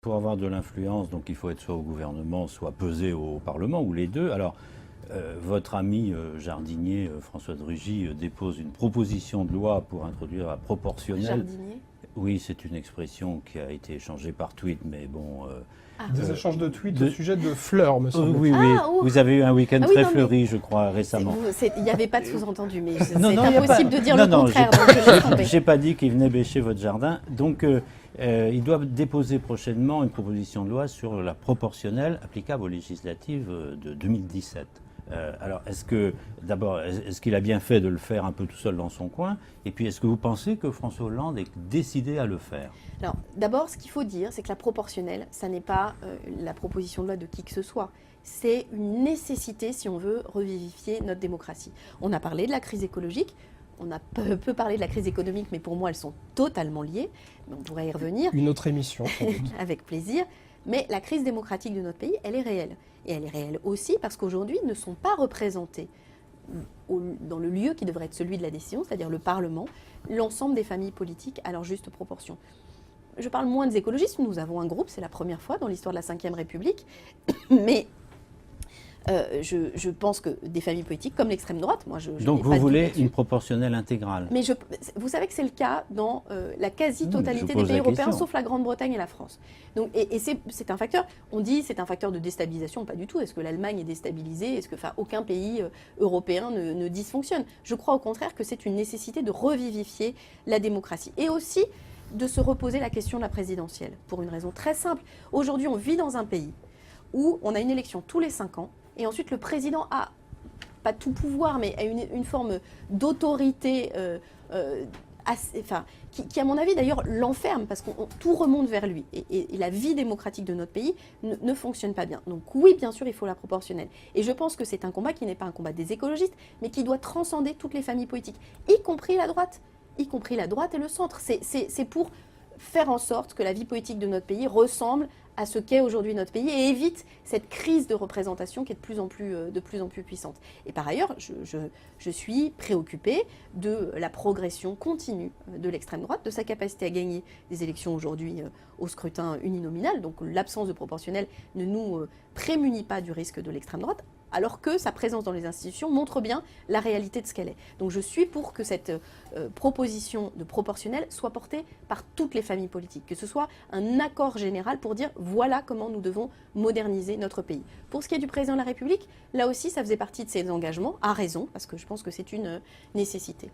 pour avoir de l'influence, donc il faut être soit au gouvernement, soit peser au Parlement, ou les deux. Alors, votre ami jardinier François de Rugy dépose une proposition de loi pour introduire la proportionnelle. Jardinier. Oui, c'est une expression qui a été échangée par tweet, mais bon... Des échanges de tweets au sujet de fleurs, me semble. oui, oui. Vous avez eu un week-end très fleuri, je crois, récemment. Il n'y avait pas de sous-entendu, mais c'est non, impossible de dire le contraire. J'ai pas dit qu'il venait bêcher votre jardin. Donc, il doit déposer prochainement une proposition de loi sur la proportionnelle applicable aux législatives de 2017. Alors, est-ce qu'il a bien fait de le faire un peu tout seul dans son coin? Et puis, est-ce que vous pensez que François Hollande est décidé à le faire? Alors, d'abord, ce qu'il faut dire, c'est que la proportionnelle, ça n'est pas la proposition de loi de qui que ce soit. C'est une nécessité si on veut revivifier notre démocratie. On a parlé de la crise écologique. On a peu parlé de la crise économique, mais pour moi, elles sont totalement liées. On pourrait y revenir. Une autre émission. Avec plaisir. Mais la crise démocratique de notre pays, elle est réelle. Et elle est réelle aussi parce qu'aujourd'hui, ne sont pas représentés dans le lieu qui devrait être celui de la décision, c'est-à-dire le Parlement, l'ensemble des familles politiques à leur juste proportion. Je parle moins des écologistes. Nous avons un groupe, c'est la première fois dans l'histoire de la Ve République. Mais je pense que des familles politiques comme l'extrême droite, moi je donc vous voulez une proportionnelle intégrale? Mais vous savez que c'est le cas dans la quasi-totalité des pays européens, sauf la Grande-Bretagne et la France. Donc, et c'est un facteur, on dit c'est un facteur de déstabilisation, pas du tout. Est-ce que l'Allemagne est déstabilisée? Est-ce que aucun pays européen ne dysfonctionne? Je crois au contraire que c'est une nécessité de revivifier la démocratie. Et aussi de se reposer la question de la présidentielle, pour une raison très simple. Aujourd'hui, on vit dans un pays où on a une élection tous les 5 ans, et ensuite le président a, pas tout pouvoir, mais a une forme d'autorité qui, à mon avis, d'ailleurs, l'enferme, parce que tout remonte vers lui. Et la vie démocratique de notre pays ne fonctionne pas bien. Donc oui, bien sûr, il faut la proportionnelle. Et je pense que c'est un combat qui n'est pas un combat des écologistes, mais qui doit transcender toutes les familles politiques, y compris la droite et le centre. C'est pour faire en sorte que la vie politique de notre pays ressemble à ce qu'est aujourd'hui notre pays et évite cette crise de représentation qui est de plus en plus puissante. Et par ailleurs, je suis préoccupée de la progression continue de l'extrême droite, de sa capacité à gagner des élections aujourd'hui au scrutin uninominal. Donc l'absence de proportionnelle ne nous prémunit pas du risque de l'extrême droite, alors que sa présence dans les institutions montre bien la réalité de ce qu'elle est. Donc je suis pour que cette proposition de proportionnelle soit portée par toutes les familles politiques, que ce soit un accord général pour dire voilà comment nous devons moderniser notre pays. Pour ce qui est du président de la République, là aussi ça faisait partie de ses engagements, à raison, parce que je pense que c'est une nécessité.